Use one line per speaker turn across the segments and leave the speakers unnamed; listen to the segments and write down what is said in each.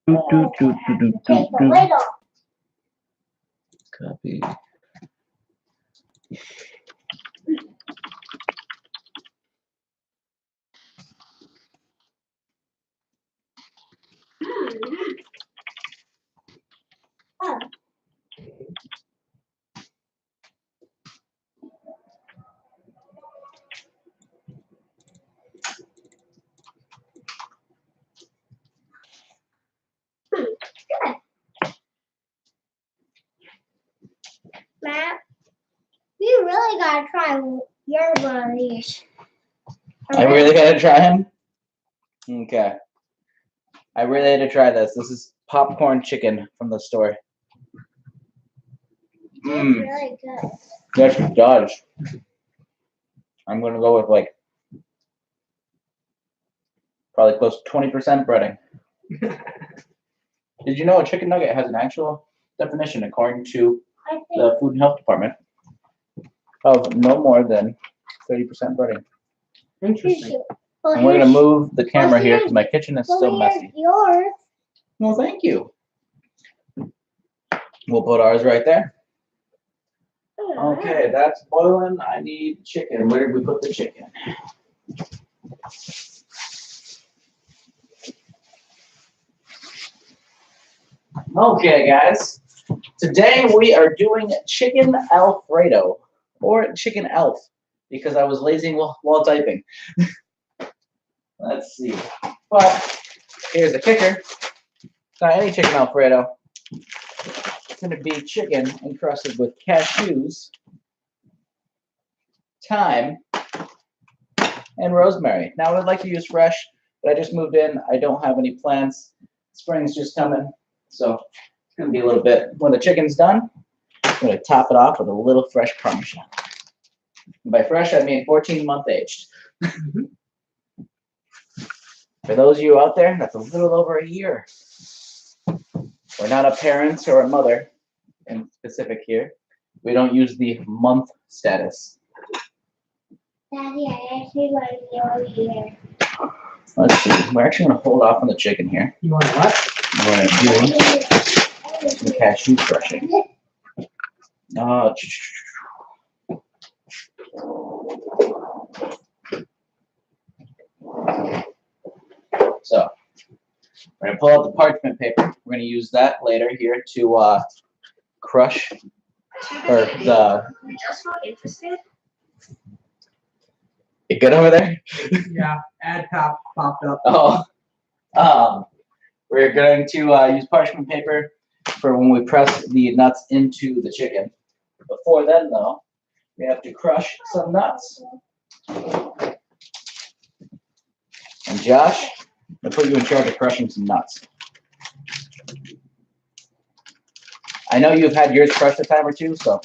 Take the lid off.
Copy.
Oh. Good. Matt, you really gotta try your one of these.
I really gotta try him? Okay. I really had to try this. This is popcorn chicken from the store.
It's really good.
Yes, it does. I'm gonna go with like probably close to 20% breading. Did you know a chicken nugget has an actual definition according to
I think
the Food and Health Department of no more than 30% breading?
you
Interesting.
should. Well,
And we're gonna
here's-
move the camera here
here's-
because my kitchen is
well,
still
here's
messy.
yours.
Well, thank you. We'll put ours right there. Okay, that's boiling. I need chicken. Where did we put the chicken? Okay, guys. Today we are doing chicken Alfredo or chicken Elf because I was lazy while typing. Let's see. But here's the kicker. It's not any chicken Alfredo. It's going to be chicken encrusted with cashews, thyme, and rosemary. Now, I'd like to use fresh, but I just moved in. I don't have any plants. Spring's just coming, so it's going to be a little bit. When the chicken's done, I'm going to top it off with a little fresh Parmesan. And by fresh, I mean 14-month aged. For those of you out there, that's a little over a year. We're not a parent or a mother in specific here. We don't use the month status.
Daddy, I actually want to go here.
Let's see. We're actually going to hold off on the chicken here.
You want what?
We're going to do some cashew crushing. So we're going to pull out the parchment paper. We're going to use that later here to crush or the.
Just not interested.
You good over there?
Yeah, ad top popped up.
We're going to use parchment paper for when we press the nuts into the chicken. Before then, though, we have to crush some nuts. And Josh, I'll put you in charge of crushing some nuts. I know you've had yours crushed a time or two, so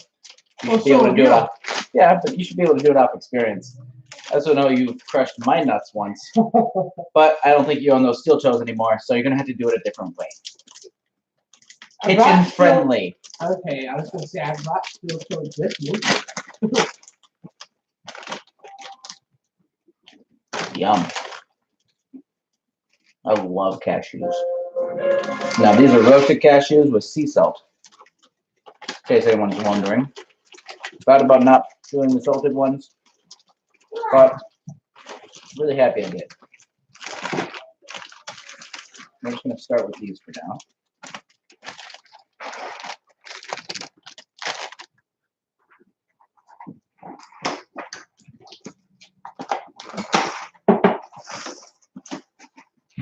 you should be able to do it off. Yeah, but you should be able to do it off experience. I also know you've crushed my nuts once, but I don't think you own those steel toes anymore, so you're gonna have to do it a different way. Kitchen friendly.
Okay, I was going to say I brought steel toes with me.
Yum. I love cashews. Now these are roasted cashews with sea salt. In case anyone's wondering. Bad about not doing the salted ones, but really happy I did. I'm just going to start with these for now.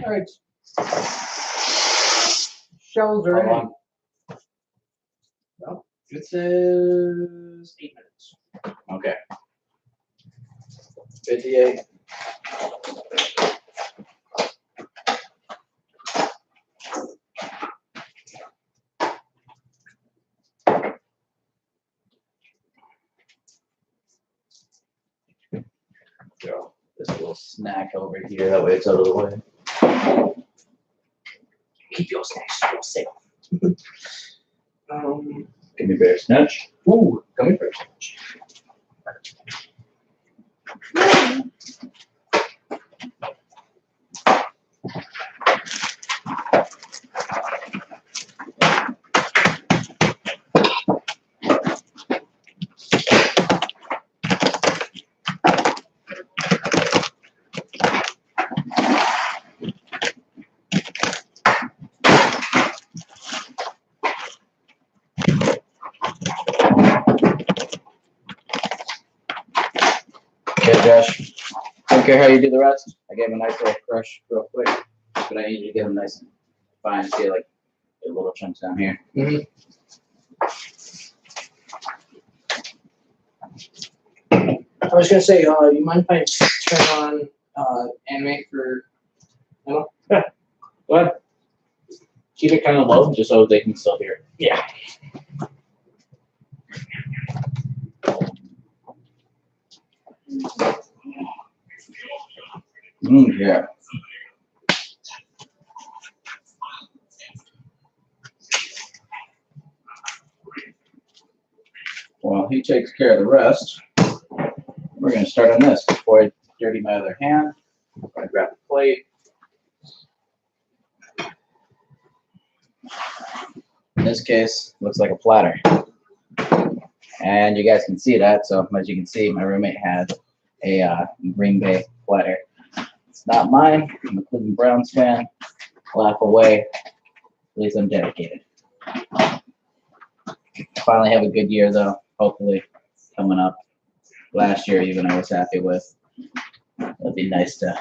All right. Shells are
Hold
in.
on. It says 8 minutes. Okay. 58. Throw this little snack over here. That way it's out of the way. Keep your snacks to yourself. Gummy bear snatch. Ooh, gummy bear snatch. Okay, Josh. Don't care how you do the rest. I gave him a nice little crush real quick, but I need you to get them nice and fine. See, like the little chunks down here.
Mhm. I was gonna say, you mind if I turn on anime for?
Go ahead. Keep it kind of low, just so they can still hear.
Yeah.
Yeah. While he takes care of the rest, we're going to start on this. Before I dirty my other hand, I'm going to grab the plate. In this case, looks like a platter. And you guys can see that. So as you can see, my roommate had a Green Bay platter. It's not mine. I'm a Cleveland Browns fan. Laugh away. At least I'm dedicated. Finally have a good year though. Hopefully coming up. Last year even I was happy with. It'd be nice to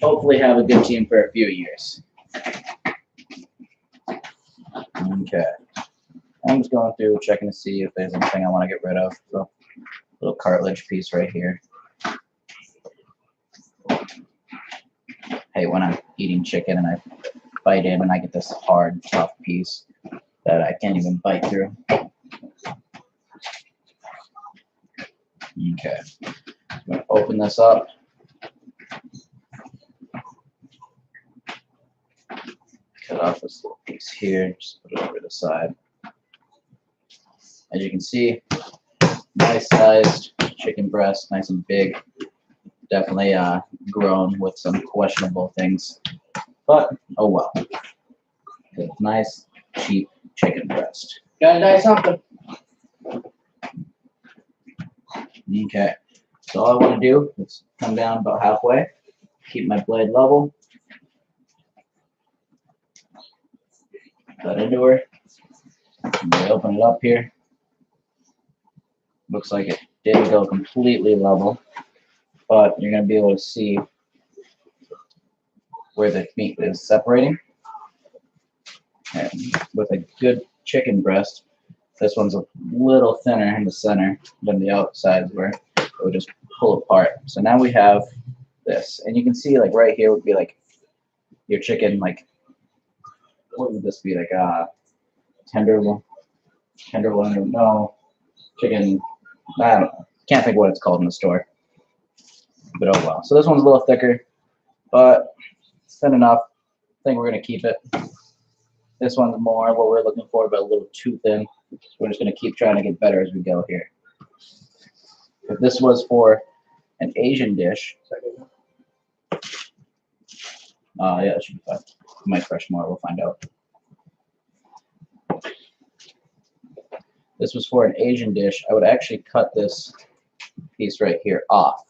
hopefully have a good team for a few years. Okay. I'm just going through checking to see if there's anything I want to get rid of. So little cartilage piece right here. Hey, when I'm eating chicken and I bite in and I get this hard, tough piece that I can't even bite through. Okay. I'm going to open this up. Cut off this little piece here. Just put it over the side. As you can see, nice sized chicken breast, nice and big. Definitely grown with some questionable things, but oh well. It's nice, cheap chicken breast.
Gotta die something.
Okay, so all I want to do is come down about halfway, keep my blade level, cut into her, and we open it up here. Looks like it didn't go completely level, but you're going to be able to see where the meat is separating. And with a good chicken breast, this one's a little thinner in the center than the outsides where it would just pull apart. So now we have this, and you can see like right here would be like your chicken, like what would this be, like tenderloin, no, chicken, I don't know, can't think of what it's called in the store, but oh well. So this one's a little thicker, but it's thin enough. I think we're gonna keep it. This one's more what we're looking for, but a little too thin. So we're just gonna keep trying to get better as we go here. If this was for an Asian dish, yeah, that should be fine. We might crush more, we'll find out. This was for an Asian dish, I would actually cut this piece right here off.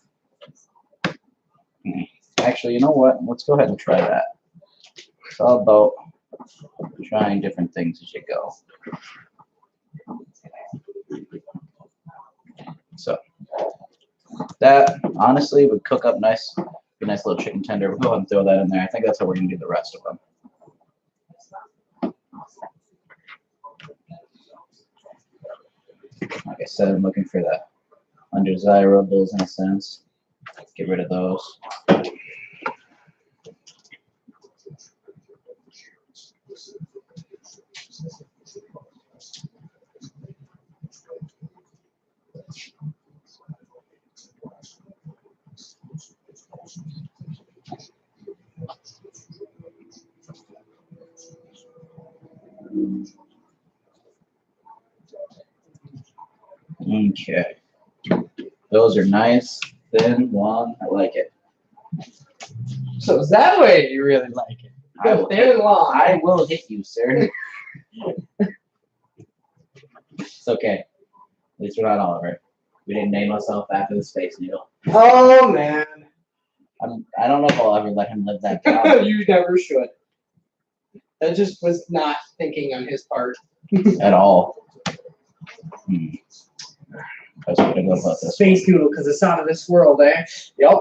Actually, you know what? Let's go ahead and try that. It's all about trying different things as you go. So that honestly would cook up nice, be a nice little chicken tender. We'll go ahead and throw that in there. I think that's how we're gonna do the rest of them. Like I said, I'm looking for the undesirables in a sense. Get rid of those. Okay. Those are nice, thin, long. I like it.
So is that way you really like it?
I will,
Thin and long.
I will hit you, sir. It's okay. At least we're not Oliver. We didn't name ourselves after the Space Needle.
Oh man.
I don't know if I'll ever let him live that down
You never should. That just was not thinking on his part.
at all. I was gonna go about this.
Space noodle, because it's out of this world, eh? Yep.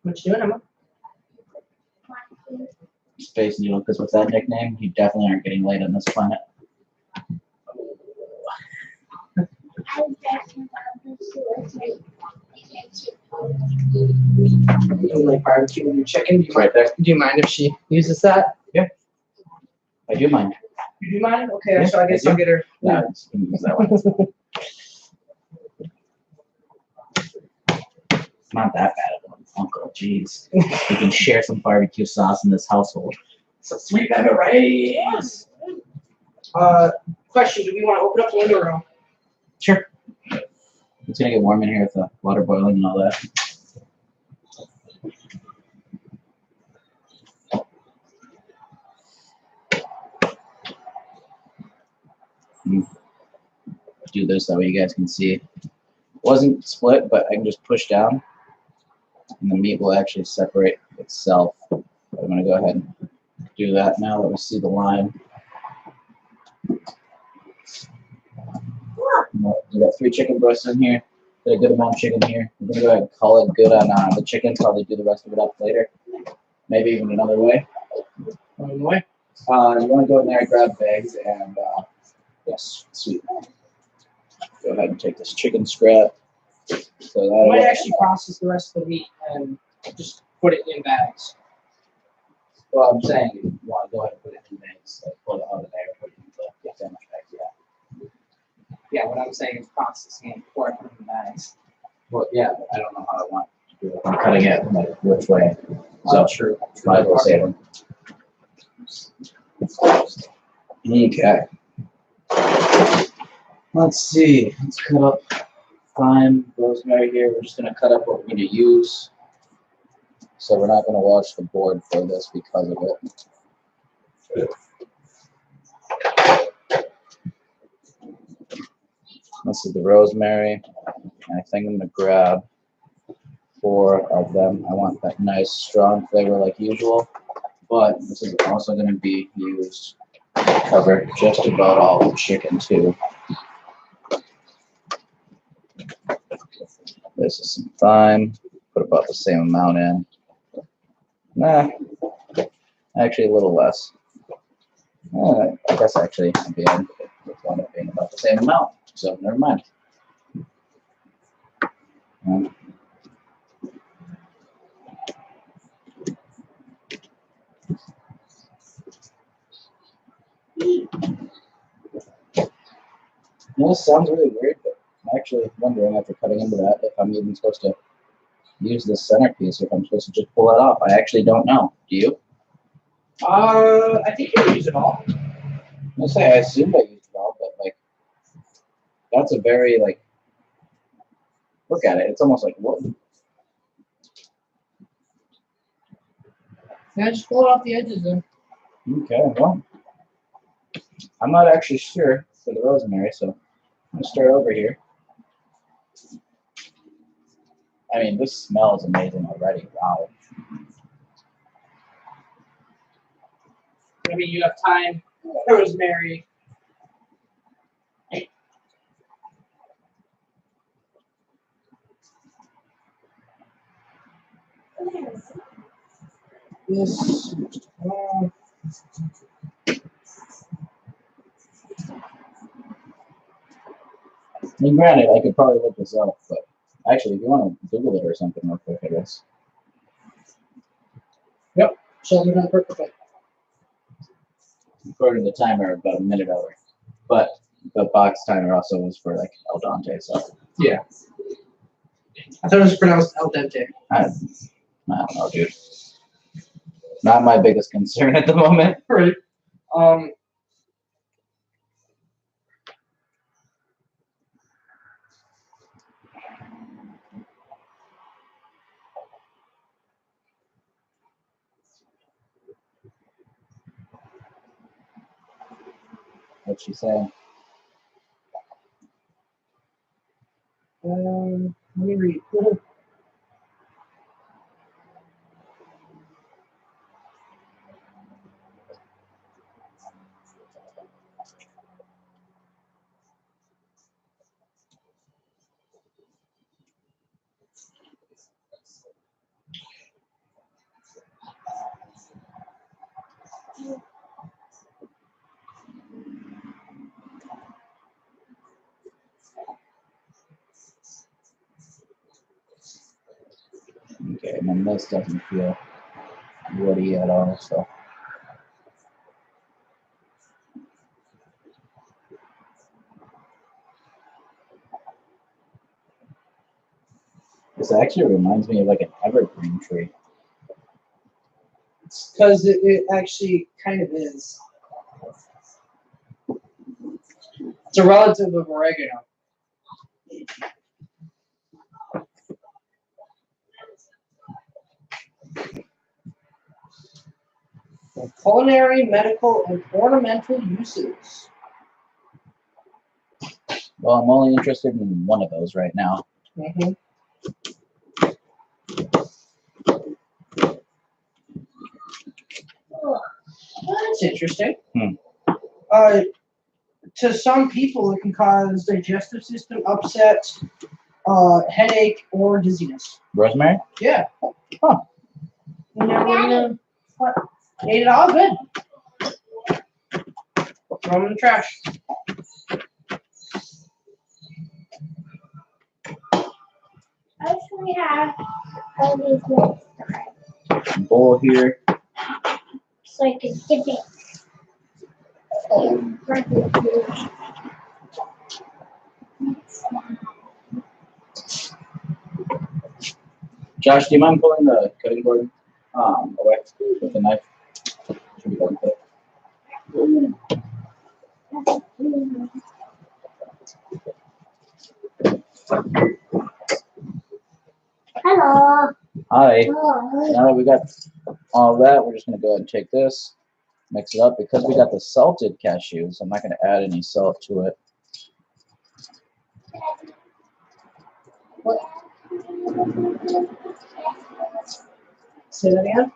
What you doing, Emma?
Space Needle, because with that nickname, you definitely aren't getting laid on this planet.
I was asking about this suicide.
You like barbecue with your chicken? Do
It's right there.
you mind if she uses that?
I do mind.
You do mind? Okay,
Yeah,
so I guess
I
I'll
do.
get her.
No, it's gonna use that one. It's not that bad of an uncle. Jeez, we can share some barbecue sauce in this household.
So sweet memories. Yes. Question: do we want to open up the window room?
Sure. It's gonna get warm in here with the water boiling and all that. Do this that way you guys can see. It wasn't split, but I can just push down and the meat will actually separate itself. But I'm gonna go ahead and do that now that we see the line. We got 3 chicken breasts in here. Got a good amount of chicken here. We're gonna go ahead and call it good on the chicken. Probably do the rest of it up later. Maybe even another way.
On the way.
You want to go in there, grab bags, and yes, sweet. Go ahead and take this chicken scrap. So
I might
that
actually process the rest of the meat and just put it in bags.
well, I'm saying you want to go ahead and put it in bags, like pull it out of there, put it in the sandwich bags. Yeah.
Yeah, what I'm saying is processing it before I put it in bags.
Well, yeah, but I don't know how I want to do it. I'm cutting it like which way. So
True.
might as well save them. Okay. Let's see. Let's cut up thyme, rosemary here. We're just gonna cut up what we need to use. So we're not gonna watch the board for this because of it. This is the rosemary. And I think I'm gonna grab 4 of them. I want that nice strong flavor like usual, but this is also gonna be used to cover just about all the chicken too. This is some thyme. Put about the same amount in. Nah, actually a little less. I guess actually at the end it wound up being about the same amount. So never mind. This sounds really weird, but I'm actually wondering after cutting into that if I'm even supposed to use this centerpiece, if I'm supposed to just pull it off. I actually don't know. Do you?
I think you can use it all.
I say I assumed I used it all, but like that's a very like look at it. It's almost like what?
Yeah, just pull it off the edges then.
Okay, well, I'm not actually sure for the rosemary, so I'm gonna start over here. I mean, this smells amazing already. Wow.
Maybe you have thyme, rosemary. This.
I mean, granted, I could probably look this up, but actually, if you want to Google it or something real quick, I guess.
Shows it done perfectly.
According to the timer, about a minute over. But the box timer also was for like El Dente, so
Yeah. I thought it was pronounced al dente.
I don't know, dude. Not my biggest concern at the moment.
Right.
What's she saying?
Let me read.
And this doesn't feel woody at all, so. This actually reminds me of like an evergreen tree.
Because it actually kind of is. It's a relative of oregano. For culinary, medical, and ornamental uses.
Well, I'm only interested in one of those right now.
Mm-hmm. That's interesting. To some people, it can cause digestive system upset, headache, or dizziness.
Rosemary?
Yeah.
Huh.
What? Ate it all good. Throw them in the trash.
I actually have all these next time.
Bowl here.
So I can dip it. And break it through.
Josh, do you mind pulling the cutting board away with the knife? Should be done quick.
Hello.
Hi.
Hello.
Now that we got all that, we're just going to go ahead and take this, mix it up. Because we got the salted cashews, I'm not going to add any salt to it.
Say that again?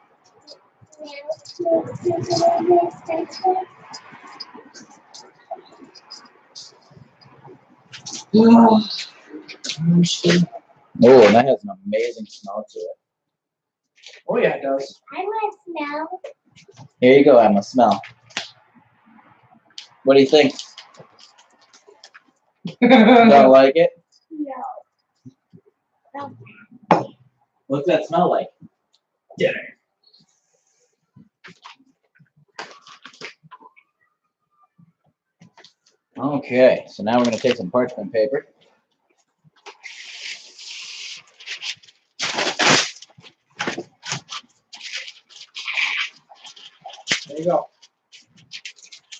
Oh, and that has an amazing smell to it.
Oh yeah, it does.
I want to smell.
Here you go, Emma. Smell. What do you think? Don't like it?
No.
What's that smell like?
Dinner.
Okay, so now we're going to take some parchment paper.
There you go.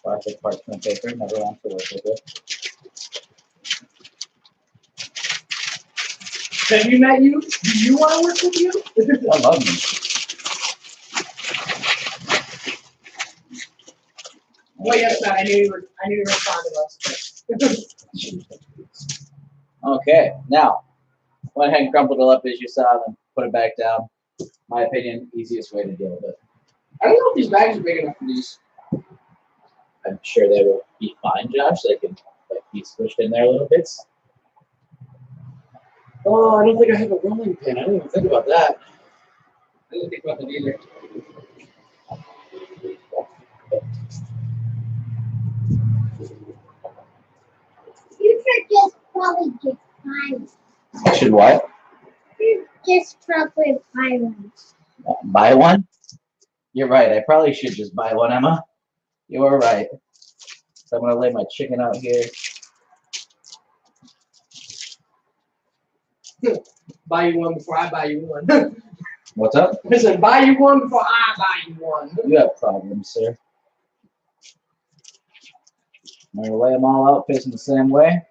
Classic parchment paper, never wants to work with it.
Have you met you? Do you want to work with you?
I love them.
Well, yes, Matt. I knew you were fond of us.
Okay, now, went ahead and crumpled it up as you saw, then put it back down. My opinion, easiest way to deal with it.
I don't know if these bags are big enough for these.
I'm sure they will be fine, Josh. They can like be squished in there a little bit.
Oh, I don't think I have a rolling pin. I didn't even think about that. I didn't think about that either.
You should just probably just buy one.
Should what?
You just probably buy one.
Buy one? You're right. I probably should just buy one, Emma. You're right. So I'm going to lay my chicken out here.
Buy you one before I buy you one.
What's up?
I said, buy you one before I buy you one.
You have problems, sir. I'm going to lay them all out facing the same way.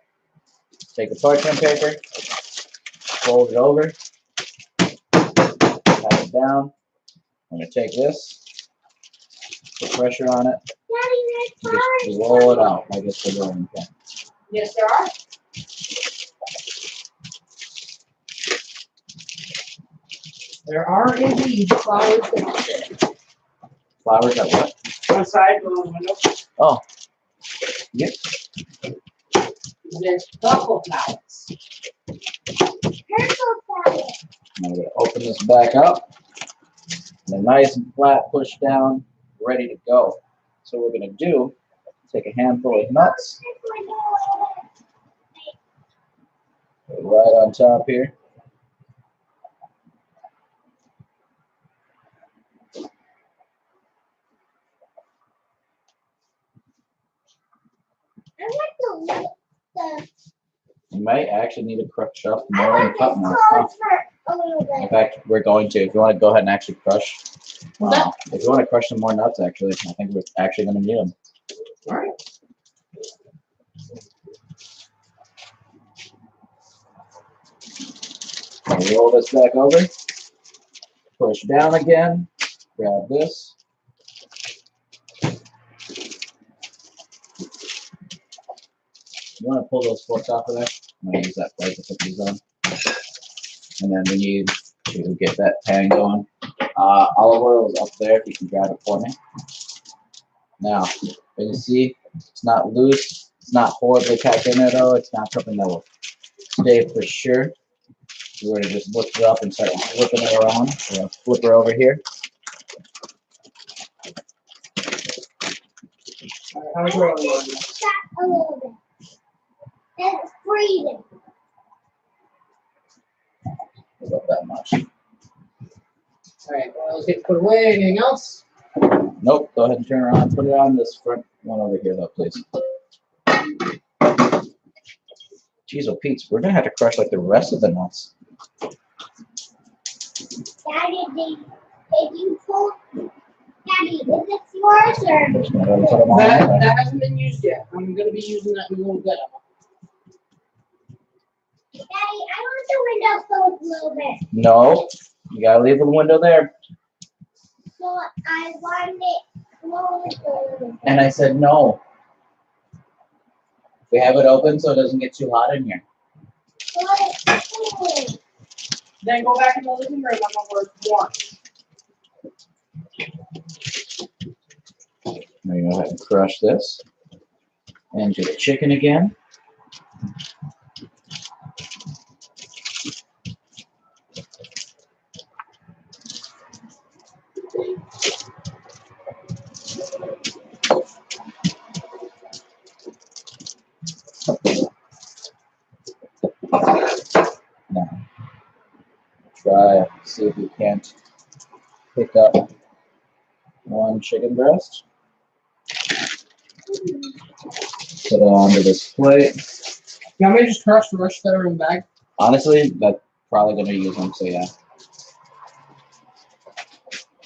Take the parchment paper, fold it over, pat it down. I'm going to take this, put pressure on it, and just roll it out like it's a rolling pin.
Yes, there are. There are indeed flowers there.
Flowers at what?
Outside the window.
Oh. Yep.
There's purple flowers.
Purple flower.
I'm going to open this back up. And a nice and flat push down, ready to go. So what we're going to do, take a handful of nuts, put it right on top here.
the
You might actually need to crush up
I
more and
want
cut
this
more. Huh?
close for a little
In
bit.
fact, we're going to. If you want to go ahead and actually crush,
What's that?
if you want to crush some more nuts, actually, I think we're actually going to need them.
All right.
Roll this back over. Push down again. Grab this. You want to pull those forks off of there? I'm going to use that plate to put these on. And then we need to get that pan going. Olive oil is up there if you can grab it for me. Now, as you see, it's not loose. It's not horribly packed in there though. It's not something that will stay for sure. We're going to just lift it up and start flipping it around. We're going to flip her over here.
All right, how's your oil?
Just shut a little bit. It's freezing.
About that much.
All right, oil's getting put away. Anything else?
Nope, go ahead and turn around. Put it on this front one over here though, please. Jeez, oh Pete's, we're gonna have to crush like the rest of the nuts.
Daddy, did you pull? Daddy, is this yours or?
Just gonna go ahead and put them on
That,
there.
that hasn't been used yet. I'm gonna be using that in a little bit.
Daddy, I want the window closed a little bit.
No, you gotta leave the window there.
So I want it closed a little bit.
And I said no. We have it open so it doesn't get too hot in here.
But it's cool.
Then go back in the living room. I'm gonna work warm.
Now you go ahead and crush this. And do the chicken again. Now, try, see if you can't pick up one chicken breast. Put it onto this plate.
You want me to just crush the rest that are in the bag?
Honestly, that's probably gonna use them, so yeah.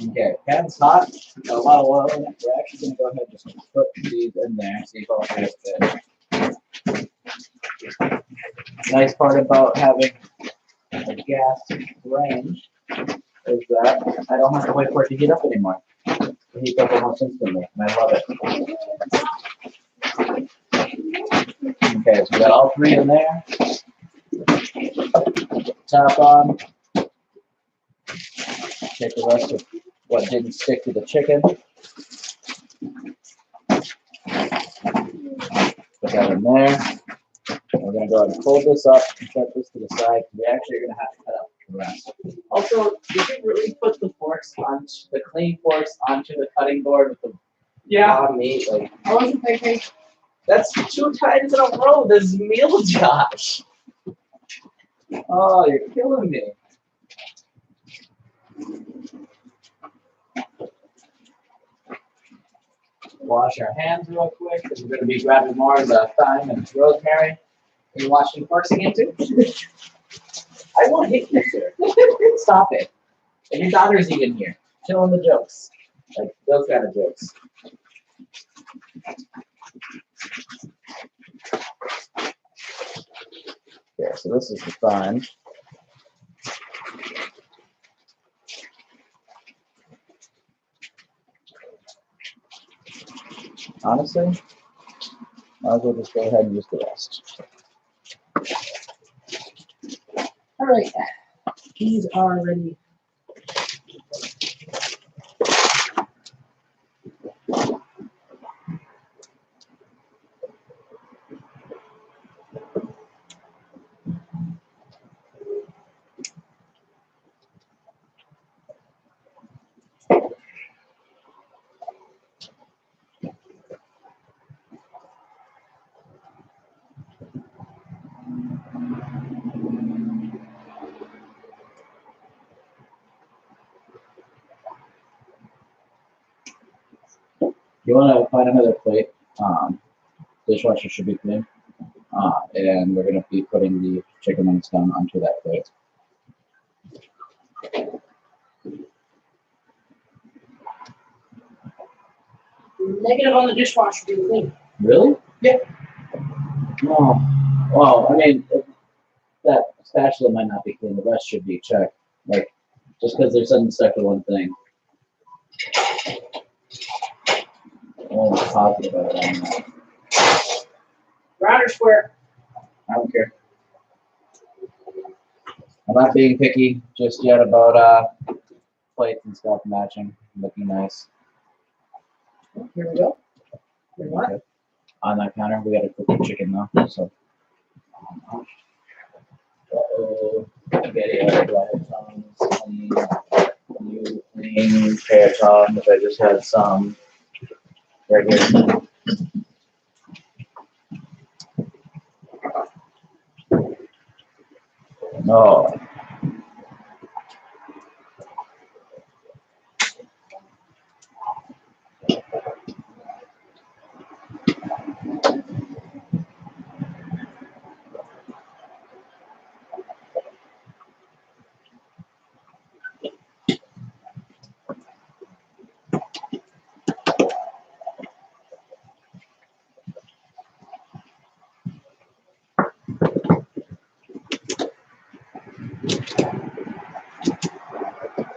Okay, pan's hot, got a lot of oil in it. We're actually gonna go ahead and just put these in there, see if all three fit. Nice part about having a gas range is that I don't have to wait for it to heat up anymore. It heats up almost instantly, and I love it. Okay, so we got all three in there. Top on. Take the rest of what didn't stick to the chicken. Put that in there. We're going to go ahead and fold this up and set this to the side. We actually are going to have to cut up the rest. Also, did you really put the forks on the clean forks onto the cutting board with the raw meat? Like,
I wasn't thinking.
that's 2 times in a row this meal, Josh. Oh, you're killing me. Wash our hands real quick because we're going to be grabbing more of the thyme and rosemary. Are you washing forks again too? I won't hit you, sir. Stop it. And your daughter's even here, killing the jokes. Like those kind of jokes. Okay, so this is the thyme. Honestly, might as well just go ahead and use the rest.
All right, these are ready.
You want to find another plate? Dishwasher should be clean. And we're gonna be putting the chicken when it's done onto that plate.
Negative on the dishwasher being clean.
Really?
Yeah.
Oh, well, I mean, that spatula might not be clean. The rest should be checked. Like, just because there's something stuck to one thing. I won't talk about it on that.
Round or square?
I don't care. I'm not being picky just yet about plates and stuff matching, looking nice.
Here we go. Here we go.
Okay. On that counter, we got to cook the chicken though. So. Uh-oh. Spaghetti, do I have tongs? New clean pair of tongs. I just had some right here. No.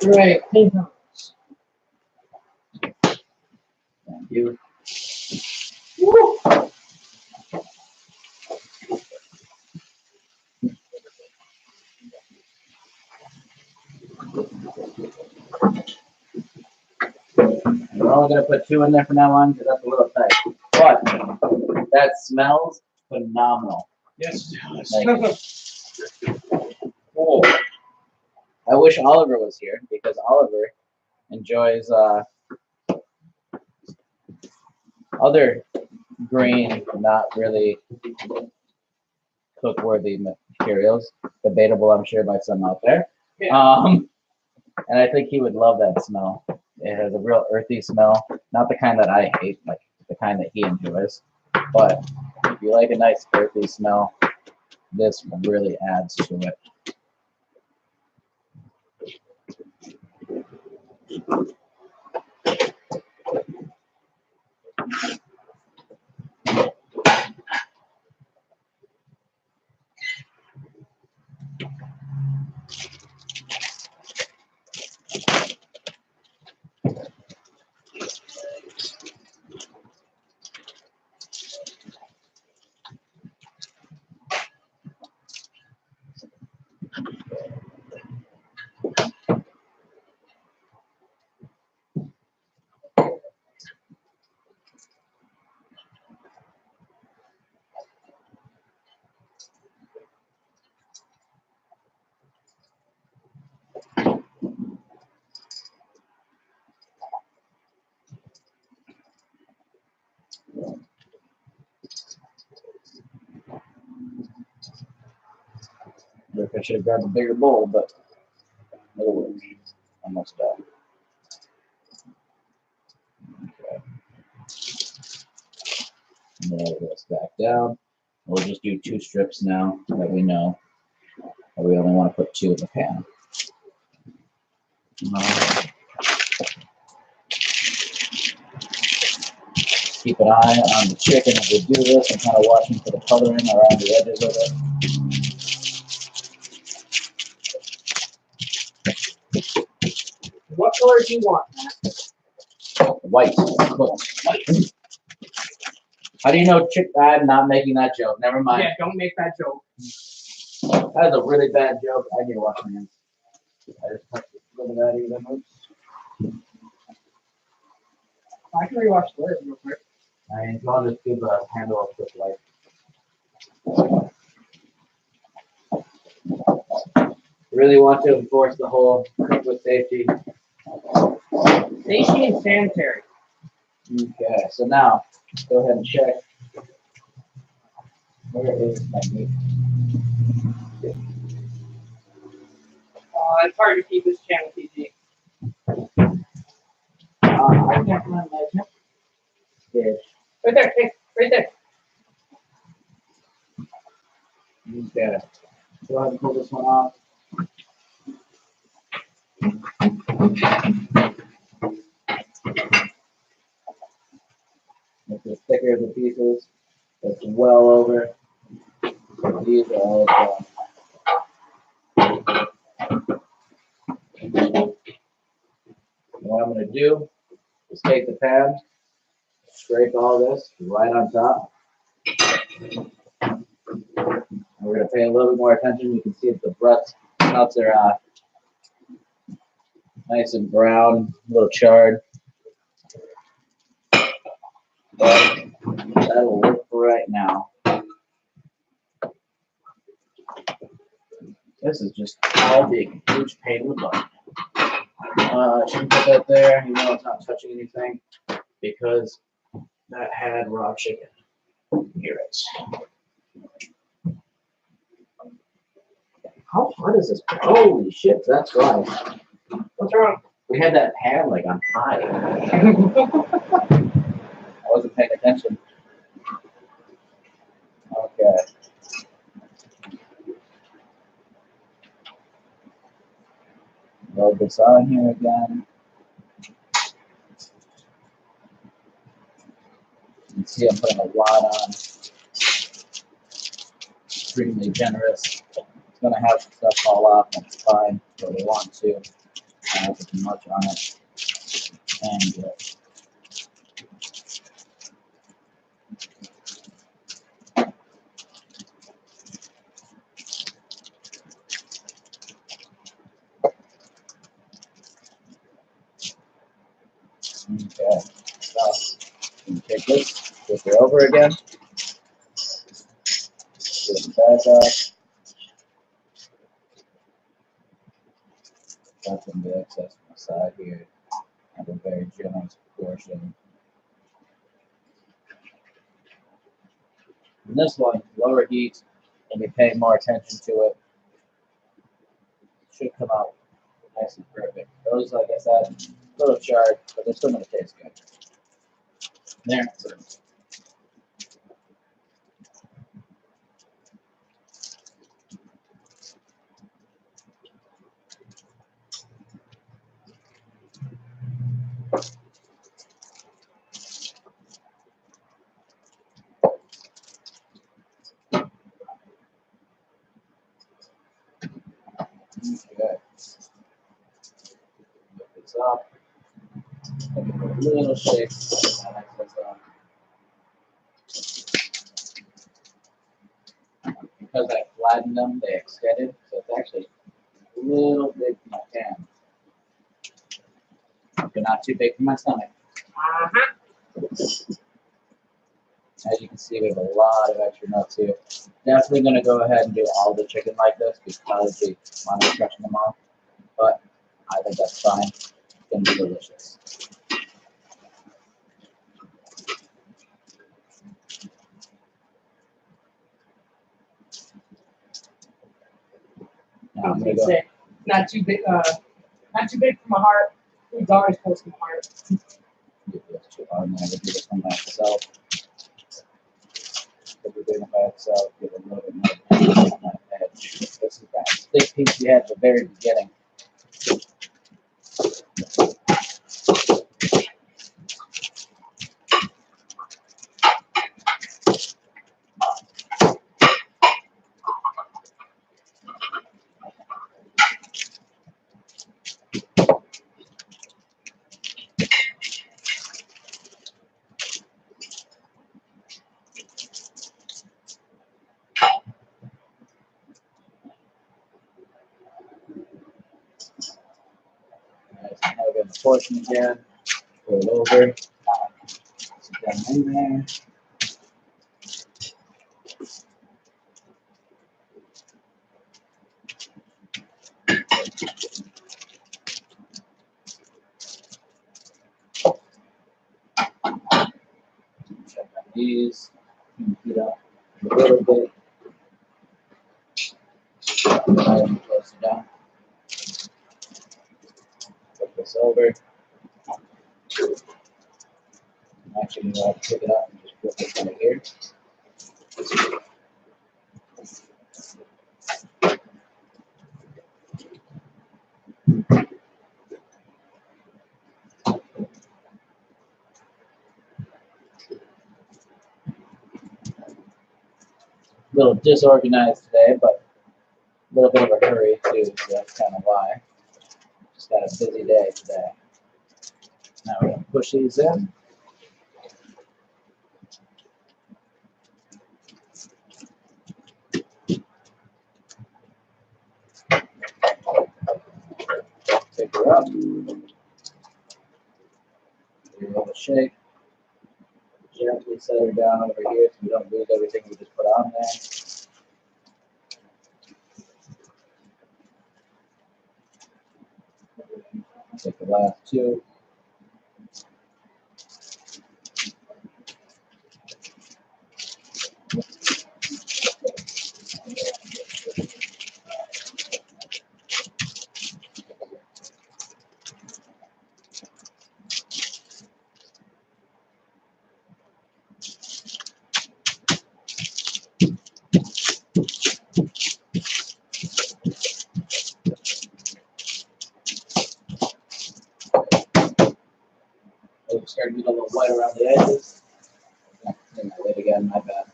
Right. Clean tongs.
Thank you.
Woo.
We're only gonna put 2 in there from now on because that's a little tight. But that smells phenomenal.
Yes.
Like, oh. I wish Oliver was here because Oliver enjoys other green, not really cook-worthy materials. Debatable, I'm sure, by some out there.
Yeah.
And I think he would love that smell. It has a real earthy smell, not the kind that I hate, like the kind that he enjoys. But if you like a nice earthy smell, this really adds to it. Look, I should have grabbed a bigger bowl, but it'll work. Almost done. Okay. Nail this back down. We'll just do 2 strips now that we know that we only want to put 2 in the pan. Keep an eye on the chicken as we do this and kind of watching for the coloring around the edges of it.
What color do you want, Matt?
White. White. How do you know I'm not making that joke? Never mind.
Yeah, don't make that joke.
That is a really bad joke. I need to wash my hands. I just touched a little bit of that even. Oops.
I can rewash the layer real quick.
I mean, I'll just give the handle a quick wipe. Really want to enforce the whole cook with safety.
Safety and sanitary.
Okay, so now go ahead and check. Where is my meat?
It's hard to keep this channel PG.
I can't find my dish.
Right there, hey, right there.
Okay. Go ahead and pull this one off. Make this thicker the pieces. That's well over. These are all done. What I'm going to do is take the pan, scrape all this right on top. And we're going to pay a little bit more attention. You can see that the nuts are nice and brown, a little charred. But that'll work for right now. This is just all big, huge pain in the butt. I shouldn't put that there. You know it's not touching anything because that had raw chicken. Here it is. How hot is this? Holy shit, that's right.
What's wrong?
We had that pan like on high. I wasn't paying attention. Okay. Load this on here again. You can see I'm putting a lot on. Extremely generous. It's going to have some stuff fall off, that's fine, but we want to not put too much on it. And okay, so you can take this, flip it over again, get it back up, got some of the excess on the side here. Have a very generous portion. And this one, lower heat, and you pay more attention to it. Should come out nice and perfect. Those, like I said, a little charred, but they're still going to taste good. There. Okay. Lift this up. Give it a little shake. Because I flattened them, they extended, so it's actually a little big for my pan. But not too big for my stomach. As you can see, we have a lot of extra nuts here. Definitely going to go ahead and do all the chicken like this because we want to be crushing them all. But I think that's fine. It's going to be delicious. Now I'm going to go.
Not too big. Not too big for my heart. It's always close to my heart.
Get this too hard. I'm going to do this one by itself. If you're doing it by itself, give it a little bit more on that edge. This is that thick piece you had at the very beginning. Nice. Now we're going to portion again. Put it over. Sit down in there. Check on these. Heat up a little bit. Close it down. Put this over. I'm actually going to pick it up and just put this right here. little disorganized today, but a little bit of a hurry too, so that's kind of why. Just got a busy day today. Now we're gonna push these in. Pick her up. Give her a little shake. Gently set her down over here so we don't lose everything we just put on there. Take the last two. Oh, it's starting to get a little white around the edges. Oh, in my lid again, my bad.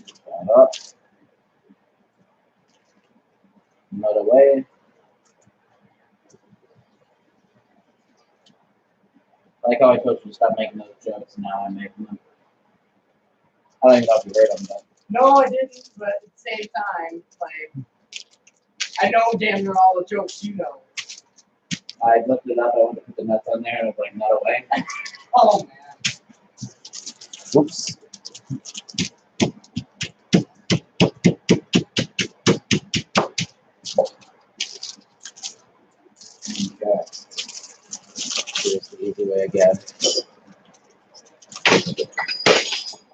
Stand up. Nut away. I like how I told you to stop making those jokes, and now I'm making them. I don't even know if you heard them, but
No, I didn't, but at the same time, like, I know damn near all the jokes you know.
I looked it up. I wanted to put the nuts on there, and I was like, nut away.
Oh, man.
Whoops. Okay. Here's the easy way again.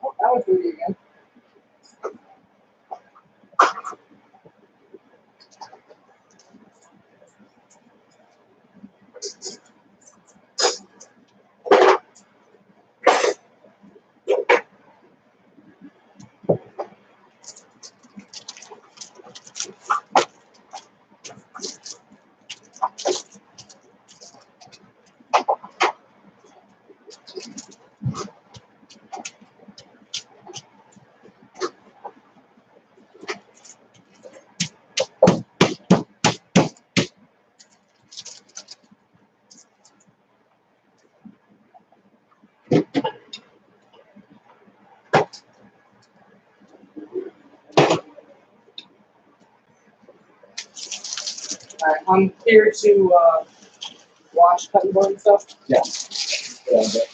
Oh, that was really again. Alright, I'm here to wash cutting board and stuff.
Yeah. Yeah, but,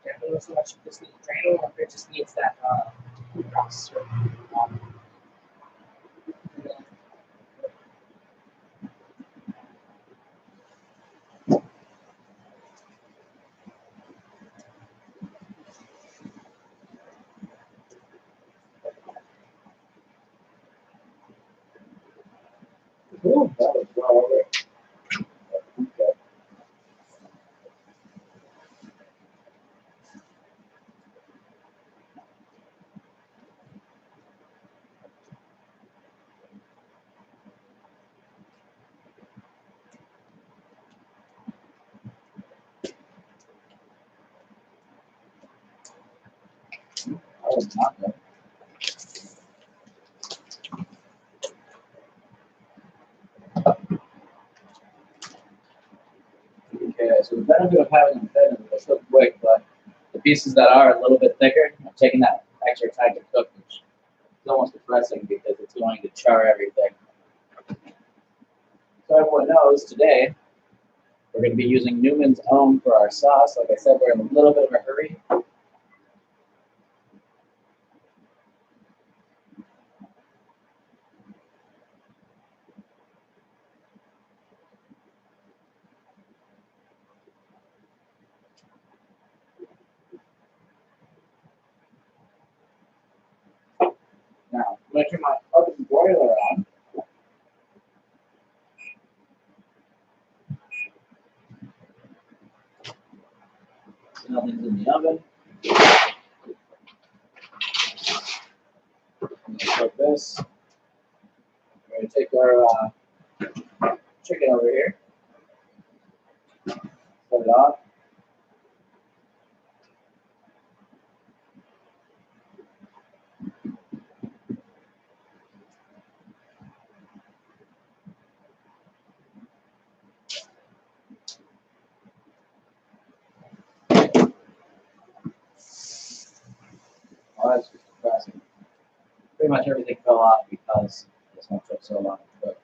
Yeah, I don't know so much if this needs draining or if it just needs that food processor. Yeah.
Ooh, that was well over. Okay. That was not good. Okay, so the benefit of having them thin is they're so quick, but the pieces that are a little bit thicker, I'm taking that extra time to cook, which is almost depressing because it's going to char everything. So everyone knows today we're going to be using Newman's Own for our sauce. Like I said, we're in a little bit of a hurry. I'm gonna turn my oven boiler on. So nothing's in the oven. I'm gonna cook this. We're gonna take our chicken over here. Put it on. Oh, that's just depressing. Pretty much everything fell off because this one took so long to cook.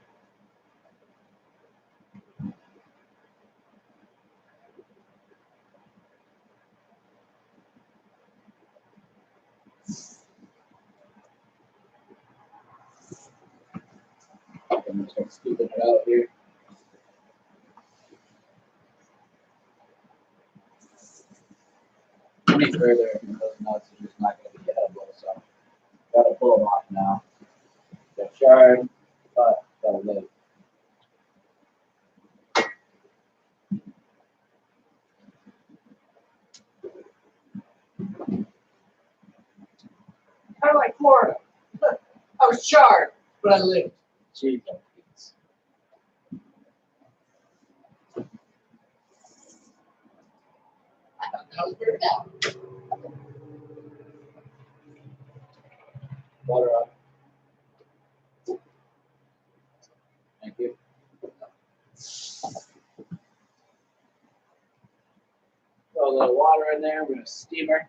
I'm gonna start scooping it out here. Any further, and those nuts are just not going to be edible, so gotta pull them off now. They're charred, but they'll live.
Kind of like Florida. I was charred, but I lived.
Jeez,
I was burned out.
water up. Thank you. Throw a little water in there. We're gonna steamer.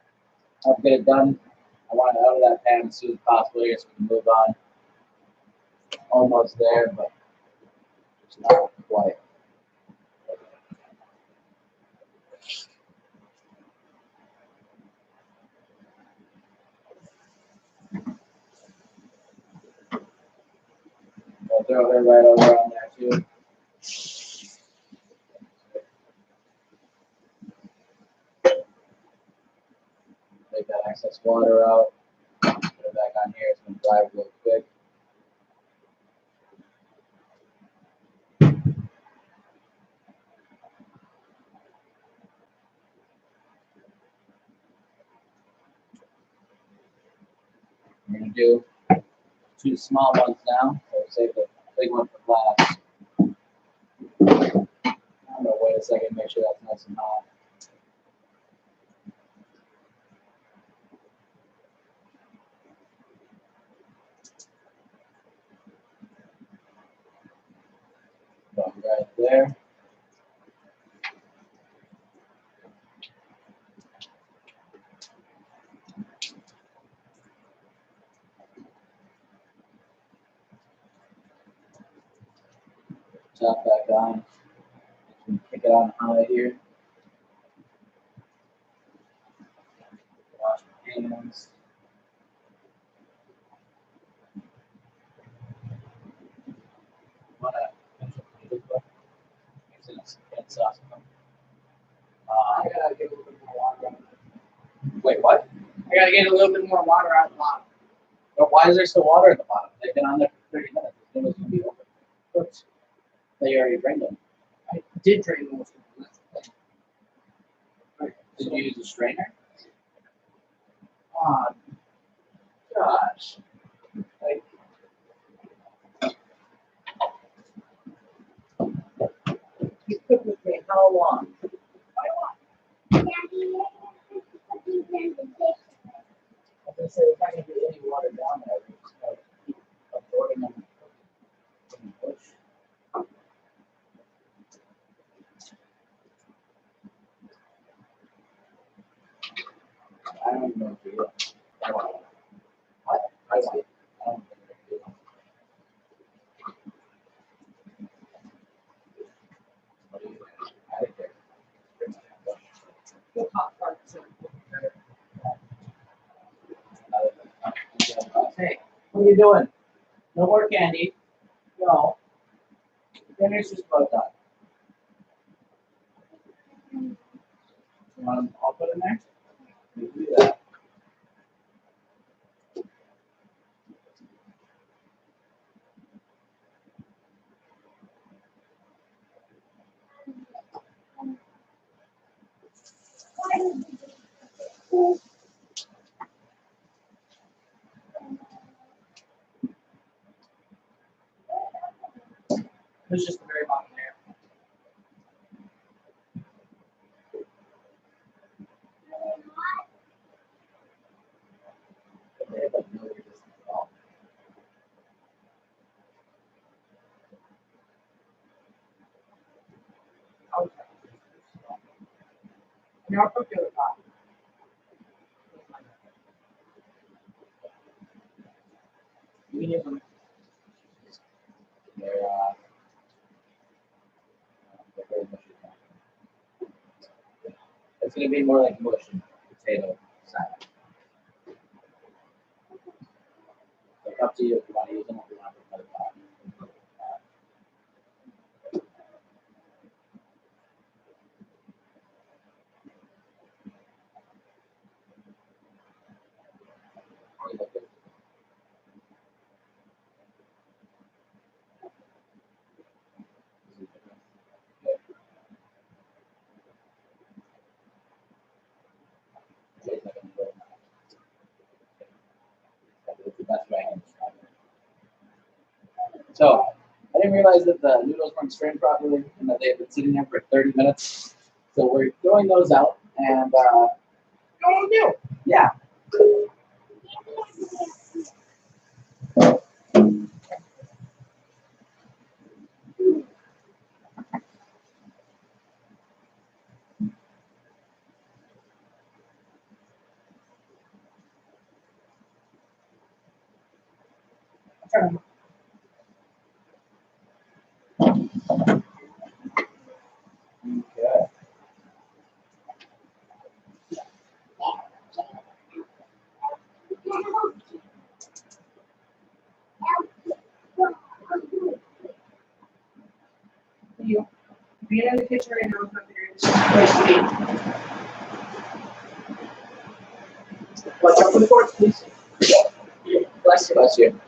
I'll get it done. I want it out of that pan as soon as possible here so we can move on. Almost there, but it's not quite. I'll throw her right over on there too. Take that excess water out. Put it back on here. It's gonna dry real quick. We're gonna do 2 small ones now. So save the big one for last. I'm gonna wait a second, make sure that's nice and hot. Put it right there. Top back on. Kick it on high here. Wash my hands. Wanna mix in a sauce.
I gotta get a little bit more water out.
Wait, what?
I gotta get a little bit more water out of the bottom.
But why is there still water at the bottom? They've been on there for 30 minutes. It's almost gonna be over. Oops. They already drained them.
I did drain most of them. That's the thing. Right.
Did you use a strainer? Oh, gosh. Like, you cooked with me how long?
Daddy, put these in the dish.
I was gonna say, if I can get any water down there, we just gotta keep absorbing them. And push. I don't even know if you I want it. I want it. I don't think I do. What do you think? I think they're pretty much
The hot parts are better.
Hey, what are you doing? No more candy. No. Dinner's just about done. You want them all put in there? You do that.
It's just the very bottom there.
They have like no resistance at all.
Now I'll put the other top.
Medium. They're very mushy. It's gonna be more like mush and potato salad. Like up to you if you want to use them, if you want to put it on. It's the best way I can describe it. So, I didn't realize that the noodles weren't strained properly and that they had been sitting there for 30 minutes. So we're throwing those out and
Oh, no.
yeah. Okay.
You being in the kitchen right now is not the greatest place to be. Watch out for the forks, please.
Bless you. Bless you.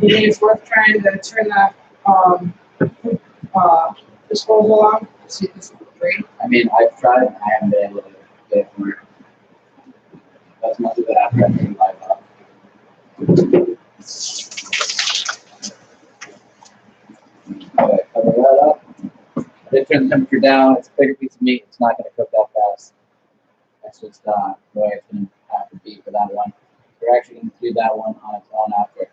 You think it's worth trying to turn that disposal on? See if this is great.
I mean, I've tried and I haven't been able to get it to work. That's much of it after I came by. Okay, cover that up. I did turn the temperature down. It's a bigger piece of meat. It's not going to cook that fast. That's just the way it's going to have to be for that one. We're actually going to do that one on its own after.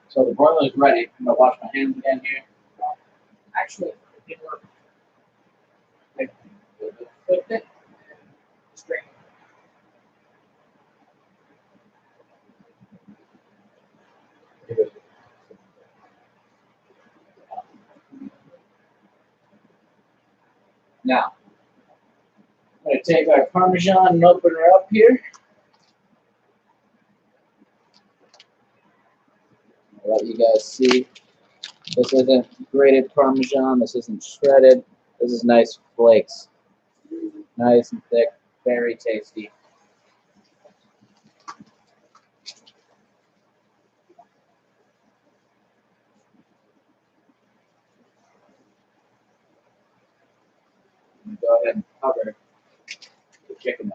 So the broiler is ready. I'm going to wash my hands again here.
Actually, it didn't work. Flipped it. Straight.
Now, I'm going to take our Parmesan and open her up here. I'll let you guys see. This isn't grated Parmesan. This isn't shredded. This is nice flakes. Nice and thick. Very tasty. Go ahead and cover the chicken.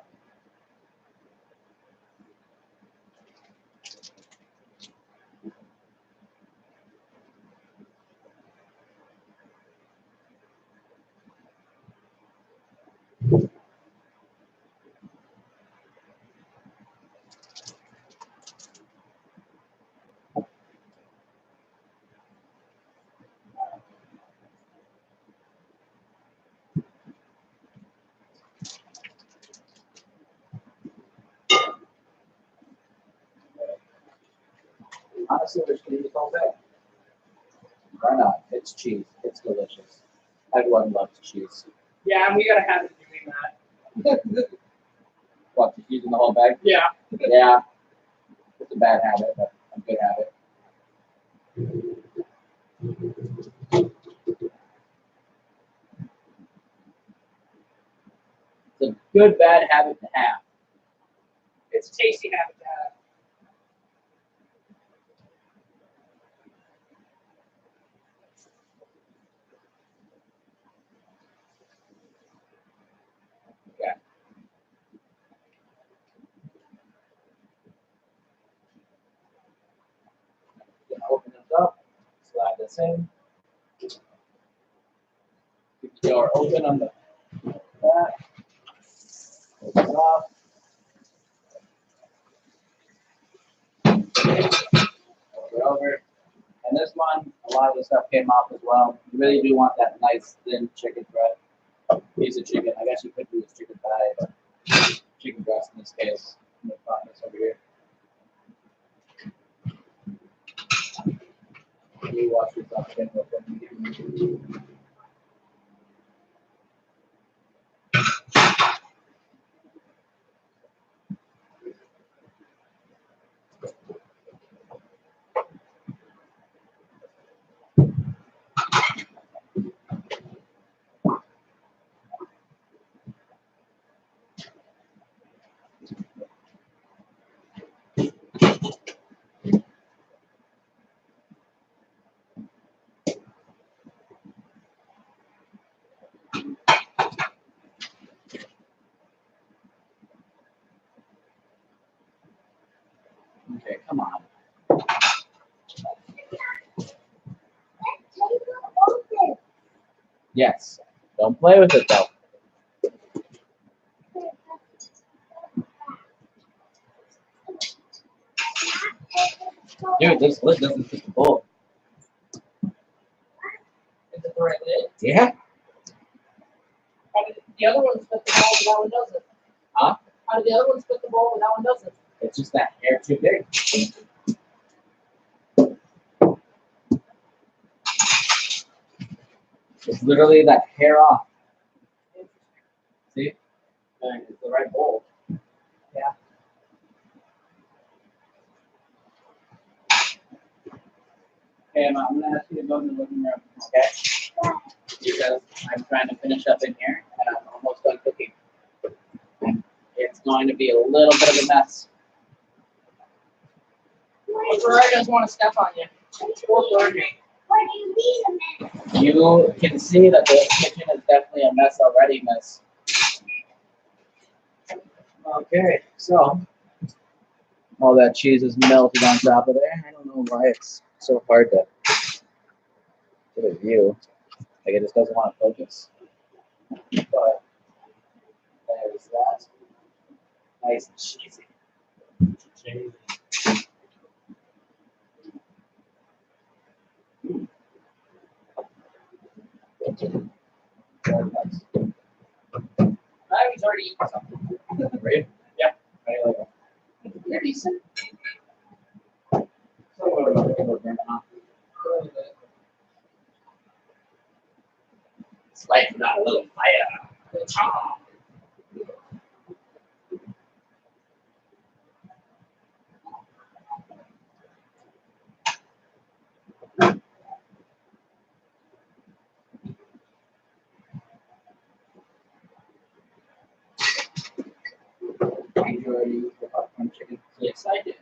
Honestly, there's cheese all day. Why not? It's cheese. It's delicious. Everyone loves cheese.
Yeah, and we gotta have it doing that.
What, just using the whole bag?
Yeah.
Yeah. It's a bad habit, but a good habit. It's a good bad habit to have.
It's a tasty habit to have.
Okay. Gonna open this up, slide this in. Keep the door open on the back. Open it off. Over it over. And this one, a lot of the stuff came off as well. You really do want that nice thin chicken breast. Piece of chicken. I guess you could use chicken thigh, but chicken breast in this case. I'm gonna find this over here. You wash yourself again real quick. Okay, come on. Yes. Don't play with it though. Dude, this lid doesn't fit the bowl.
Is it the right lid?
Yeah.
How did the other ones fit the bowl, but that one doesn't?
Huh?
How did the other ones fit the bowl, but that one doesn't?
It's just that hair too big. It's literally that hair off. See? And it's the right bowl.
Yeah.
Okay, Emma, I'm gonna ask you to go in the living room, okay? Because I'm trying to finish up in here and I'm almost done cooking. It's going to be a little bit of a mess.
Ferrari doesn't want to step on you. Or burn you.
What do you mean a mess?
You can see that the kitchen is definitely a mess already, miss. Okay, so all that cheese is melted on top of there. I don't know why it's so hard to get a view. Like it just doesn't want to focus. But there's that. Nice and cheesy. Very nice.
I was already eating something.
Right?
Yeah.
How do you like it?
You're decent.
So what about the burn off? It's life without a little fire.
Ah.
Did you already eat the popcorn chicken?
Yes, I did.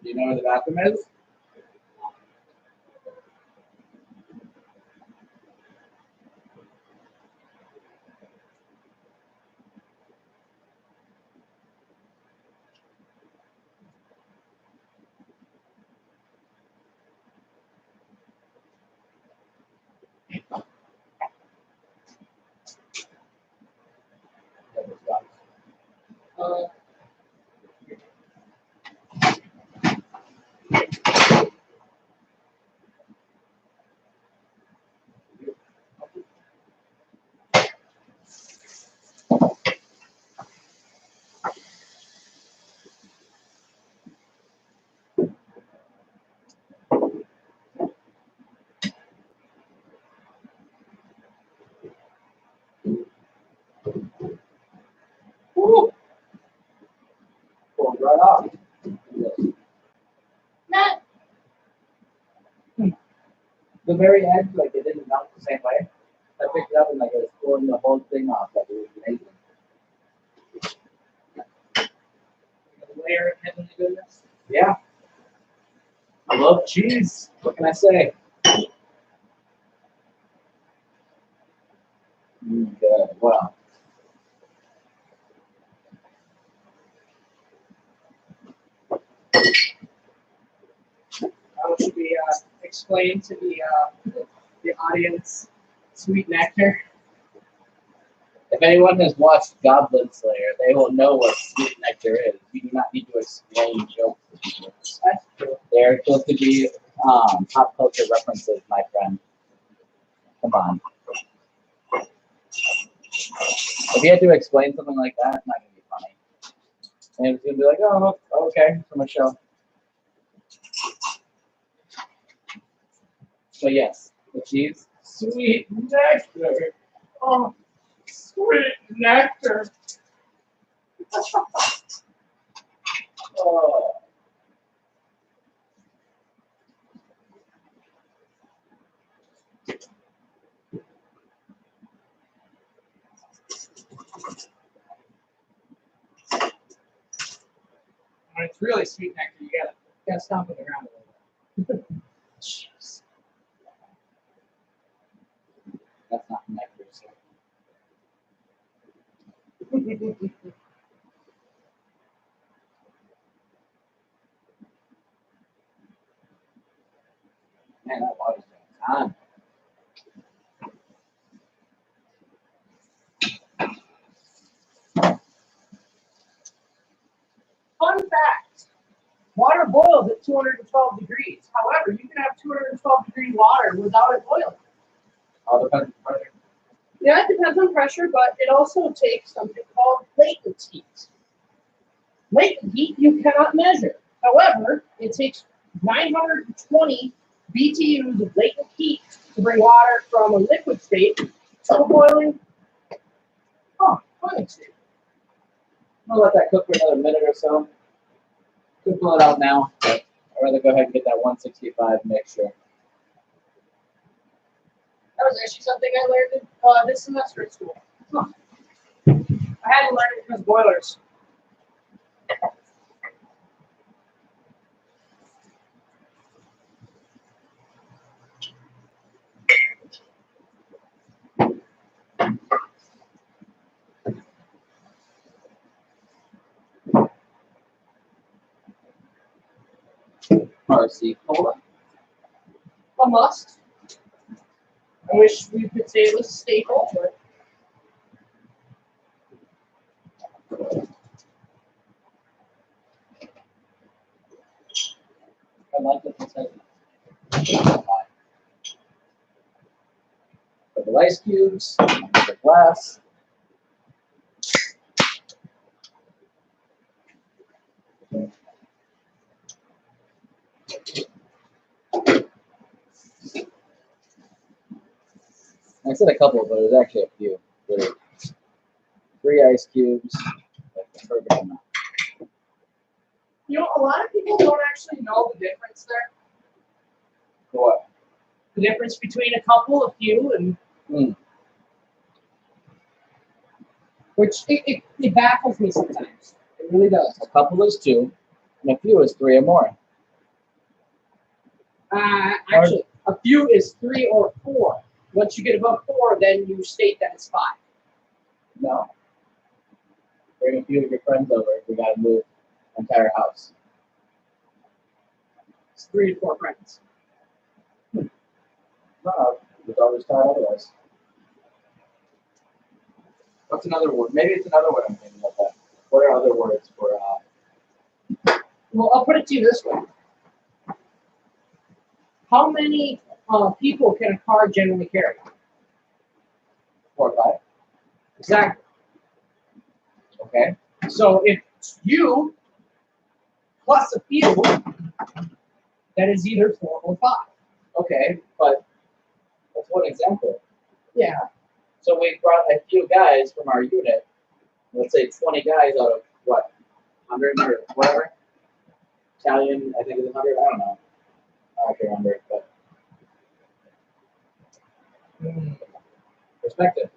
Do you know where the bathroom is? The very edge, like it didn't melt the same way. I picked it up and like it was pulling the whole thing off. Like it was amazing.
A layer of heavenly goodness.
Yeah. I love cheese. What can I say? Good. Well.
How should we explain to the audience sweet nectar?
If anyone has watched Goblin Slayer, they will know what sweet nectar is. You do not need to explain jokes to people.
That's true.
They're supposed to be pop culture references, my friend. Come on. If you had to explain something like that, it's not going to be funny. And it's going to be like, oh, okay, from a show. So yes, the cheese.
Sweet nectar. Oh, sweet nectar.
Oh.
When it's really sweet nectar, you gotta stomp it around a little bit.
Jeez. That's not nectar, sir. Man, that water's going on.
Fun fact: water boils at 212 degrees. However, you can have 212 degree water without it boiling.
All depends on pressure.
Yeah, it depends on pressure, but it also takes something called latent heat. Latent heat you cannot measure. However, it takes 920 BTUs of latent heat to bring water from a liquid state to a boiling state.
I'm gonna let that cook for another minute or so. Could pull it out now, but I'd rather go ahead and get that 165 mixture.
That was actually something I learned this semester at school. Huh. I had to learn it because boilers.
RC Cola.
A must. I wish we could say it was a staple, but
I like that this has couple ice cubes, the glass. I said a couple, but it was actually a few. Really. 3 ice cubes, like the perfect amount.
you know, a lot of people don't actually know the difference there.
What?
The difference between a couple, a few, and which it baffles me sometimes. It really does.
A couple is 2, and a few is 3 or more.
Actually, a few is 3 or 4. Once you get above 4, then you state that it's 5.
No. Bring a few of your friends over. We gotta move the entire house.
It's 3 to 4 friends.
No, was always taught otherwise. What's another word? Maybe it's another word I'm thinking about that. What are other words for
Well, I'll put it to you this way. How many people can a car generally carry?
4 or 5?
Exactly.
Okay.
So if you plus a few, that is either 4 or 5.
Okay, but that's one example.
Yeah.
So we brought a few guys from our unit. Let's say 20 guys out of what? 100 or whatever? Italian, I think is 100. I don't know. I don't remember, but Perspective.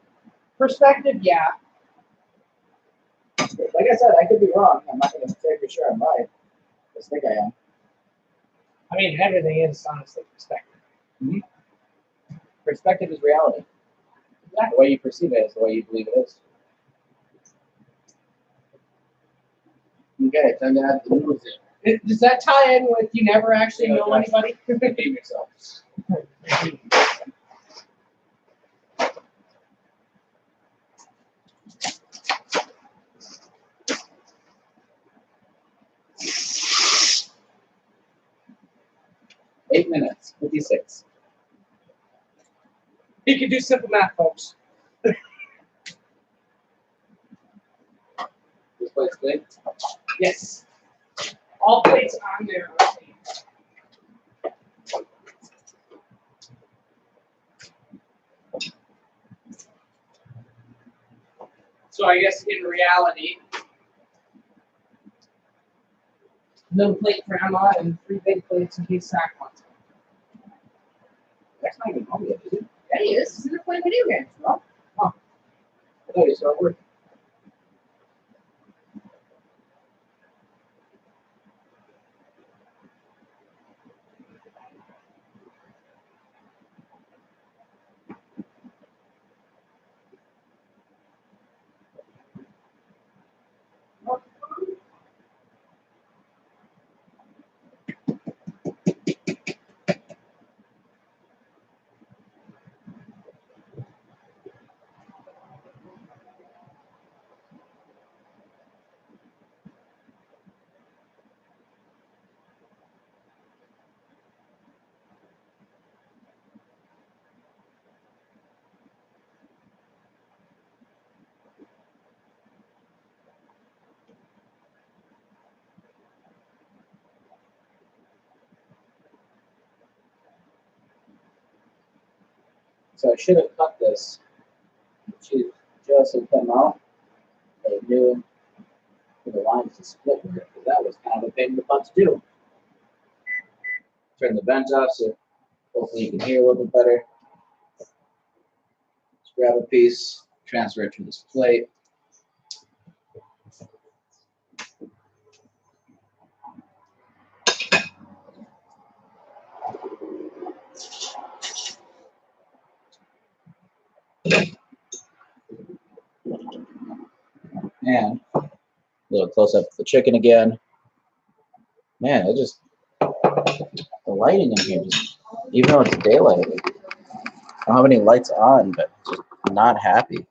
Perspective, yeah.
Like I said, I could be wrong. I'm not going to say for sure I'm right. I just think I am.
I mean, everything is honestly perspective.
Perspective is reality. The way you perceive it is the way you believe it is. Okay, time to add the news in.
Does that tie in with you never actually know anybody?
Behave yourself. 8 minutes, 56.
He can do simple math, folks.
This plate's clean.
Yes. All plates on there are clean. So I guess in reality, little plate for Emma and 3 big plates in case Zach wants it.
That's not even home yet, is it?
Yeah, he is. He's gonna play video games, bro.
I thought you started working. So I should have cut this. She just had come out. I knew for the lines to split with it, because that was kind of a pain in the butt to do. Turn the vent off so hopefully you can hear a little bit better. Just grab a piece, transfer it to this plate. And a little close up of the chicken again. Man, it just, the lighting in here, just, even though it's daylight, I don't have any lights on, but just not happy.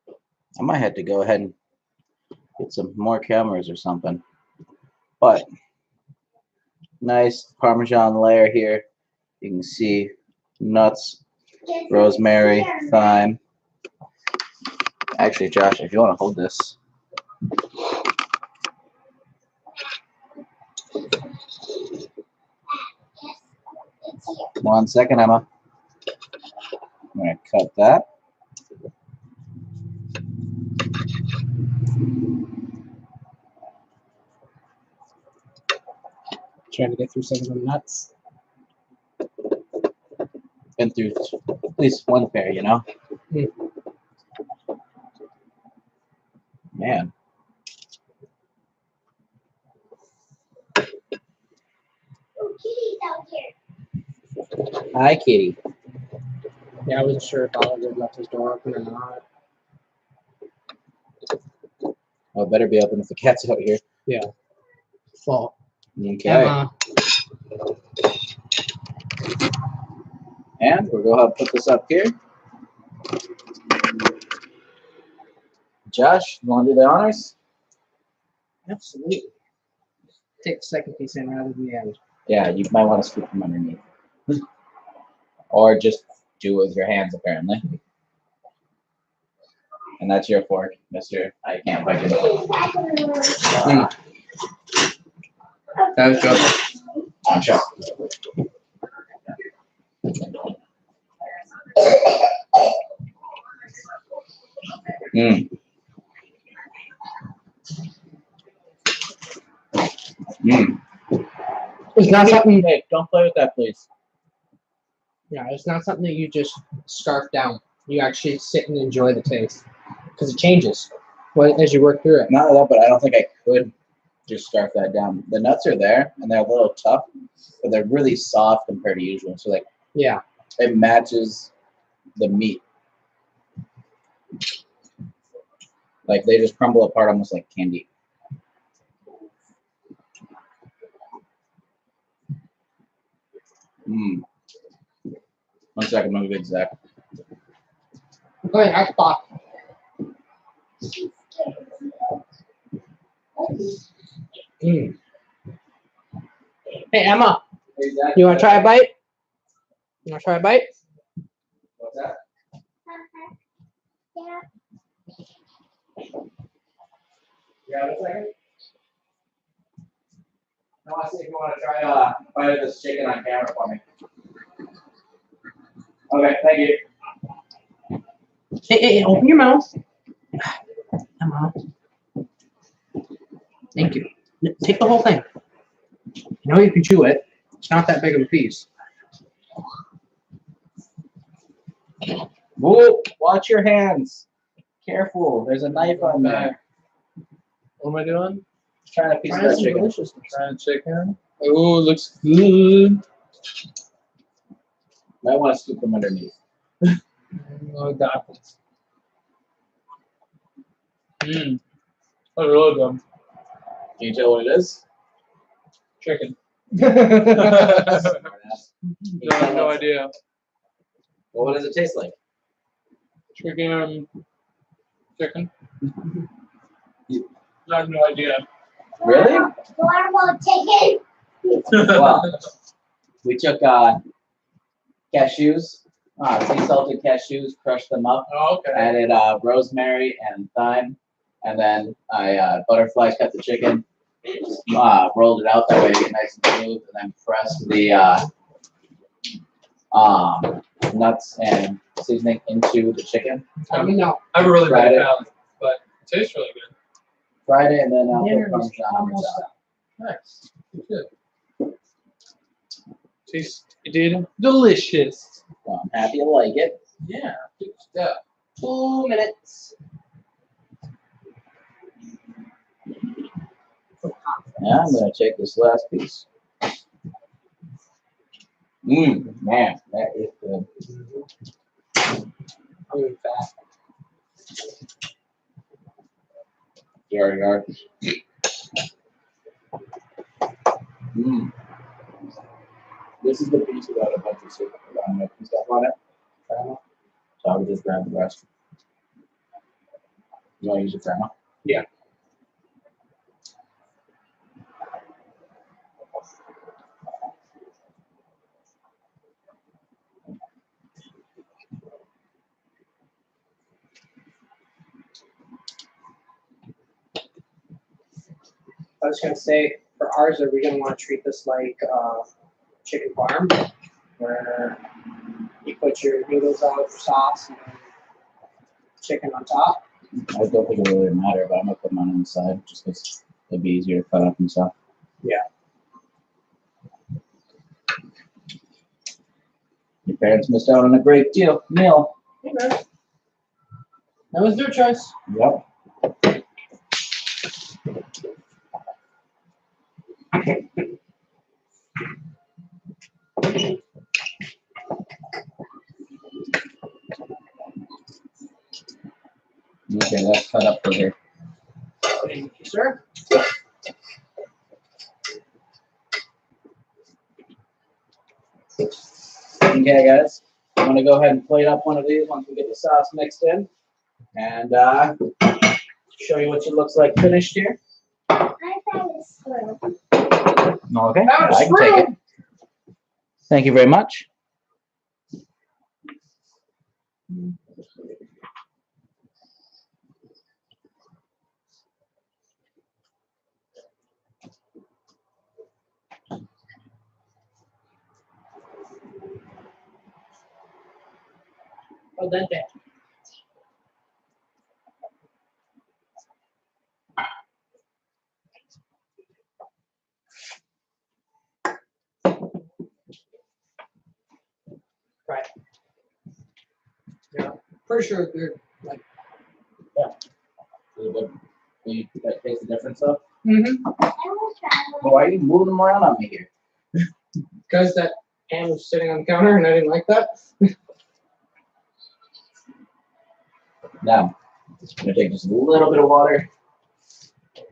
I might have to go ahead and get some more cameras or something. But nice Parmesan layer here. You can see nuts, rosemary, thyme. Actually, Josh, if you want to hold this. One second, Emma. I'm going to cut that.
Trying to get through some of them nuts.
Been through at least one pair, you know? Man.
Kitty's out here.
Hi, kitty.
Yeah, I wasn't sure if Oliver had left his door open or not.
Oh, it better be open if the cat's out here.
Yeah. Fault.
Okay.
Emma.
And we'll go ahead and put this up here. Josh, you want to do the honors?
Absolutely. Take the second piece in rather than the end.
Yeah, you might want to scoop from underneath. Or just do it with your hands, apparently. And that's your fork, mister. I can't find it. That was good. I'm sure.
It's not something.
Hey, don't play with that, please.
Yeah, it's not something that you just scarf down. You actually sit and enjoy the taste because it changes as you work through it.
Not that, but I don't think I could just scarf that down. The nuts are there and they're a little tough, but they're really soft compared to usual. So like
Yeah.
it matches the meat. Like they just crumble apart almost like candy. Mmm. 1 second, I'm gonna get Zach.
Go ahead, I thought. Mm. Hey, Emma,
Hey, Zach,
you want to try a bite? You want to try a bite?
What's that?
Yeah.
You have a second? I want to see if you want to try a bite of this chicken on camera for me. Okay, thank you.
Hey, open your mouth. Emma. Thank you. Take the whole thing. You know you can chew it. It's not that big of a piece.
Whoa, watch your hands. Careful, there's a knife on there.
What am I doing?
Trying a piece of that chicken.
Trying chicken. Oh, looks good.
Might want to scoop them underneath.
Oh, got this. Mmm. That's really good.
Can you tell what it is?
Chicken.
Smartass.
No, I have no idea.
Well, what does it taste like?
Chicken. Chicken. I have no idea.
Really?
What about chicken?
Well, we took cashews, sea salted cashews, crushed them up,
Oh, okay.
added rosemary and thyme, and then I butterfly cut the chicken, rolled it out that way to get nice and smooth, and then pressed the nuts and seasoning into the chicken.
Let me know.
I have a really
Tried
bad
it.
palate, but it tastes really good.
Fried it and then
Dinner
put
is
Parmesan on
almost
top.
Nice. Good. Tasted delicious.
So I'm happy you like it.
Yeah. Good stuff.
2 minutes.
Yeah, I'm gonna take this last piece. Man, that is good.
I'm in fat.
Sorry, guys. This is the piece without a bunch of soup and stuff on it. So I would just grab the rest. You want to use your grandma?
Yeah. I was gonna say, for ours, are we gonna want to treat this like chicken farm, where you put your noodles out, your sauce, and then chicken on top?
I don't think it really matter, but I'm gonna put them on the side just because it'd be easier to cut up and stuff.
Yeah.
Your parents missed out on a great meal.
Hey, man. That was their choice.
Yep. Okay, that's cut up for here.
Thank you, sir.
Okay, guys, I'm gonna go ahead and plate up one of these once we get the sauce mixed in, and show you what it looks like finished here.
I found a screw.
Okay,
Found a
I can take
screw.
it. Thank you very much.
Al dente. Pretty sure they're like.
Really good. You guys taste the difference though?
Mm-hmm.
I will try
Well, why are you moving them around on me here?
Because that ham was sitting on the counter and I didn't like that.
Now, I'm gonna take just a little bit of water.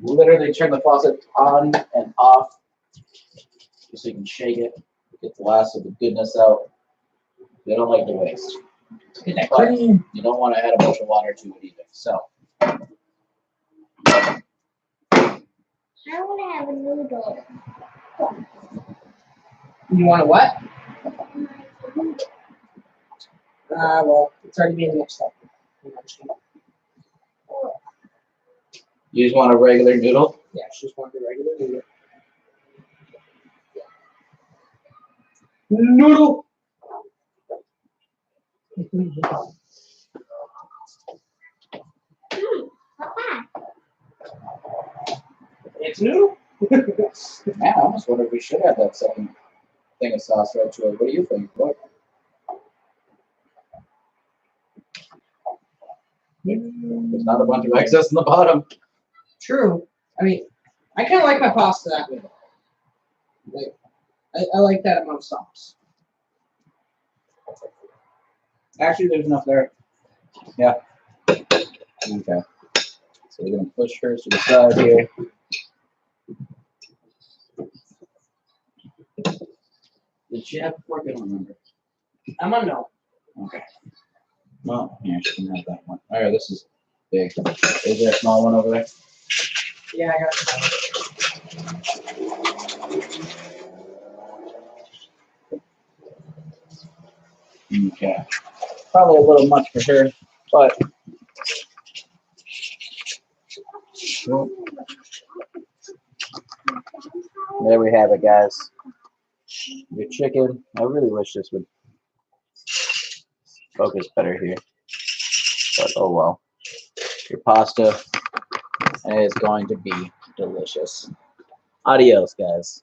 Literally turn the faucet on and off, just so you can shake it, get the last of the goodness out. They don't like to waste.
Get that
But
cream.
you don't want to add a bunch of water to it either. So,
I want to have a noodle.
You want a what? Well, it's already being mixed up.
you just want a regular noodle.
Yeah, she just wanted the regular noodle. Noodle.
Papa.
It's noodle.
Man, I almost wonder if we should have that second thing of sauce right to it. What do you think? What? There's not a bunch of excess in the bottom.
True. I mean, I kind of like my pasta that way. Like, I like that amount of sauce.
Actually, there's enough there. Yeah. Okay. So we're gonna push hers to the side here. Did she have a fork? I don't remember.
I'm a no.
Okay. Well, yeah, she can have that one. All right, this is big. Is there a small one over there?
Yeah, I got it.
Okay. Probably a little much for her, but well, there we have it, guys. Your chicken. I really wish this would focus better here, but oh well. Your pasta is going to be delicious. Adios, guys.